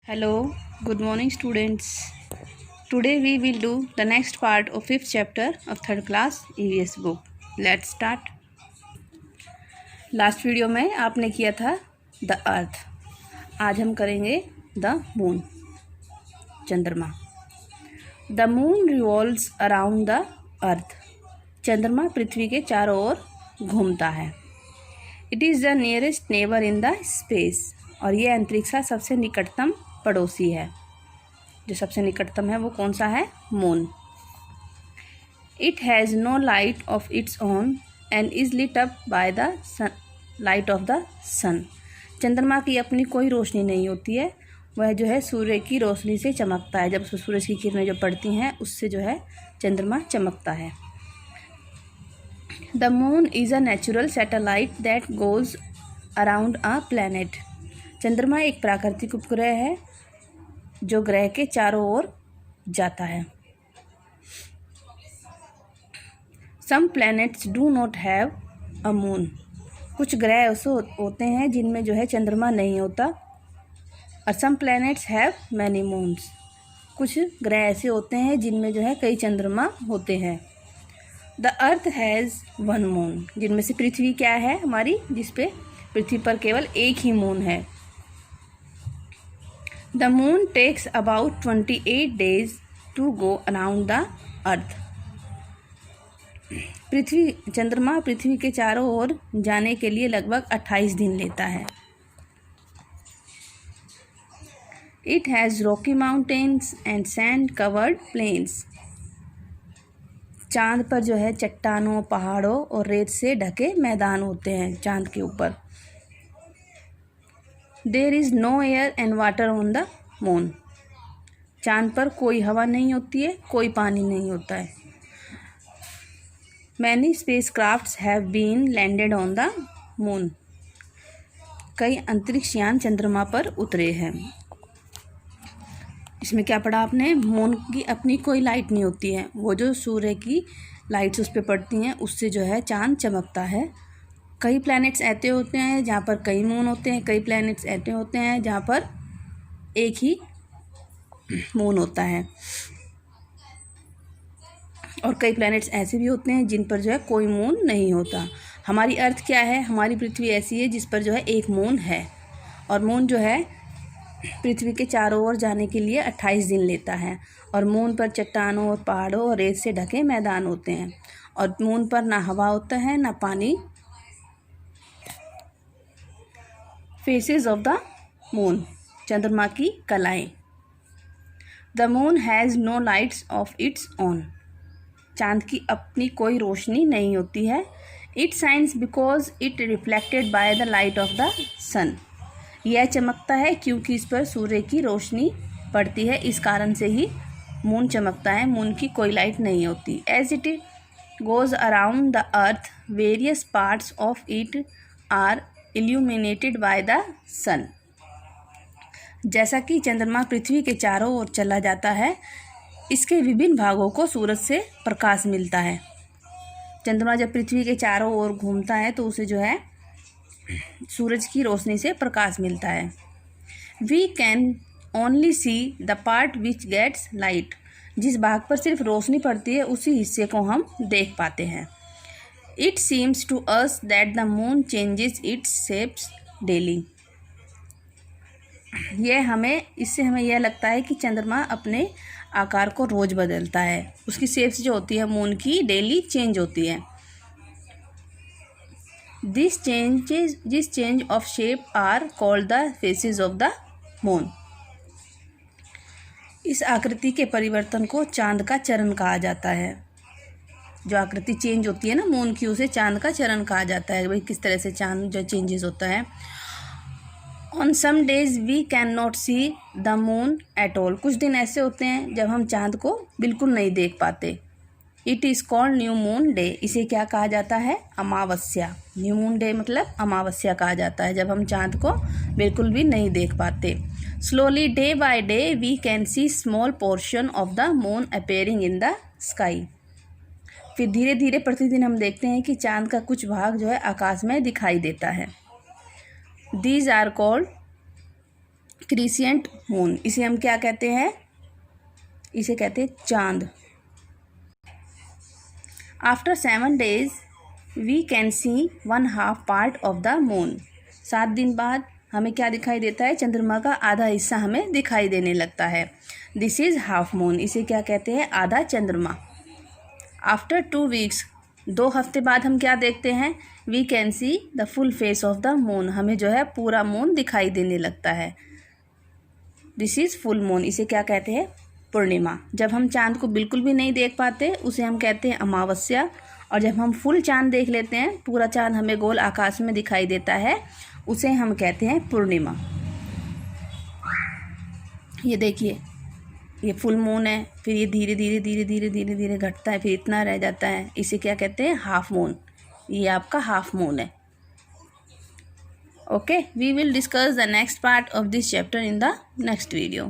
Hello, good morning students. Today we will do the next part of 5th chapter of 3rd class EVS book. Let's start. Last video में आपने किया था the earth, आज हम करेंगे the moon, चंद्रमा। The moon revolves around the earth, चंद्रमा पृथ्वी के चारों ओर घूमता है। It is the nearest neighbour in the space, और ये अंतरिक्ष का सबसे निकटतम पड़ोसी है। जो सबसे निकटतम है वो कौन सा है? Moon. It has no light of its own and is lit up by the light of the sun. चंद्रमा की अपनी कोई रोशनी नहीं होती है, वह जो है सूर्य की रोशनी से चमकता है। जब सूरज की किरणें जो पड़ती हैं उससे जो है चंद्रमा चमकता है। The moon is a natural satellite that goes around a planet. चंद्रमा एक प्राकृतिक उपग्रह है जो ग्रह के चारों ओर जाता है। Some planets do not have a moon, कुछ ग्रह ऐसे होते हैं जिनमें जो है चंद्रमा नहीं होता। और सम प्लैनेट्स हैव मैनी मून्स, कुछ ग्रह ऐसे होते हैं जिनमें जो है कई चंद्रमा होते हैं। The earth has one moon, जिनमें से पृथ्वी क्या है हमारी, जिसपे पृथ्वी पर केवल एक ही मून है। The moon takes about 28 days to go around the earth. चंद्रमा पृथ्वी के चारों ओर जाने के लिए लगभग 28 दिन लेता है। It has rocky mountains and sand covered plains. चांद पर जो है चट्टानों, पहाड़ों और रेत से ढके मैदान होते हैं चांद के ऊपर। There is no air and water on the moon, चांद पर कोई हवा नहीं होती है, कोई पानी नहीं होता है। Many space crafts have been landed on the moon, कई अंतरिक्ष यान चंद्रमा पर उतरे हैं। इसमें क्या पढ़ा आपने? मून की अपनी कोई लाइट नहीं होती है, वो जो सूर्य की लाइट्स उस पर पड़ती हैं उससे जो है चांद चमकता है। कई प्लैनेट्स ऐसे होते हैं जहाँ पर कई मून होते हैं, कई प्लैनेट्स ऐसे होते हैं जहाँ पर एक ही मून होता है, और कई प्लैनेट्स ऐसे भी होते हैं जिन पर जो है कोई मून नहीं होता। हमारी अर्थ क्या है? हमारी पृथ्वी ऐसी है जिस पर जो है एक मून है, और मून जो है पृथ्वी के चारों ओर जाने के लिए 28 दिन लेता है। और मून पर चट्टानों और पहाड़ों और रेत से ढके मैदान होते हैं, और मून पर ना हवा होता है ना पानी। फेसेस ऑफ द मून, चंद्रमा की कलाएं। The moon has no lights of its own, चांद की अपनी कोई रोशनी नहीं होती है। It shines because it reflected by the light of the sun, यह चमकता है क्योंकि इस पर सूर्य की रोशनी पड़ती है, इस कारण से ही मून चमकता है। मून की कोई लाइट नहीं होती। As it goes around the earth various parts of it are illuminated by the sun, जैसा कि चंद्रमा पृथ्वी के चारों ओर चला जाता है, इसके विभिन्न भागों को सूरज से प्रकाश मिलता है। चंद्रमा जब पृथ्वी के चारों ओर घूमता है तो उसे जो है सूरज की रोशनी से प्रकाश मिलता है। We can only see the part which gets light, जिस भाग पर सिर्फ रोशनी पड़ती है उसी हिस्से को हम देख पाते हैं। It seems to us that the moon changes its shapes daily, इससे हमें यह लगता है कि चंद्रमा अपने आकार को रोज़ बदलता है। उसकी शेप्स जो होती है मून की डेली चेंज होती है। This change of shape are called the faces of the moon. इस आकृति के परिवर्तन को चांद का चरण कहा जाता है। जो आकृति चेंज होती है ना मून की, उसे चांद का चरण कहा जाता है। भाई किस तरह से चांद जो चेंजेस होता है। On some days we can not see the moon at all, कुछ दिन ऐसे होते हैं जब हम चांद को बिल्कुल नहीं देख पाते। It is called new moon day, इसे क्या कहा जाता है? अमावस्या। न्यू मून डे मतलब अमावस्या कहा जाता है जब हम चांद को बिल्कुल भी नहीं देख पाते। Slowly day by day we can see small portion of the moon appearing in the sky, फिर धीरे धीरे प्रतिदिन हम देखते हैं कि चांद का कुछ भाग जो है आकाश में दिखाई देता है। These are called crescent moon, इसे हम क्या कहते हैं? इसे कहते हैं चांद। After 7 days we can see 1/2 part of the moon. 7 दिन बाद हमें क्या दिखाई देता है? चंद्रमा का आधा हिस्सा हमें दिखाई देने लगता है। दिस इज़ हाफ मून, इसे क्या कहते हैं? आधा चंद्रमा। आफ्टर 2 weeks, 2 हफ्ते बाद हम क्या देखते हैं? We can see the full face of the moon, हमें जो है पूरा मून दिखाई देने लगता है। दिस इज़ फुल मून, इसे क्या कहते हैं? पूर्णिमा। जब हम चांद को बिल्कुल भी नहीं देख पाते उसे हम कहते हैं अमावस्या, और जब हम फुल चांद देख लेते हैं, पूरा चांद हमें गोल आकाश में दिखाई देता है, उसे हम कहते हैं पूर्णिमा। ये देखिए, ये फुल मून है, फिर ये धीरे धीरे धीरे धीरे धीरे धीरे घटता है, फिर इतना रह जाता है, इसे क्या कहते हैं? Half moon. ये आपका हाफ मून है। Okay, we will discuss the next part of this chapter in the next video.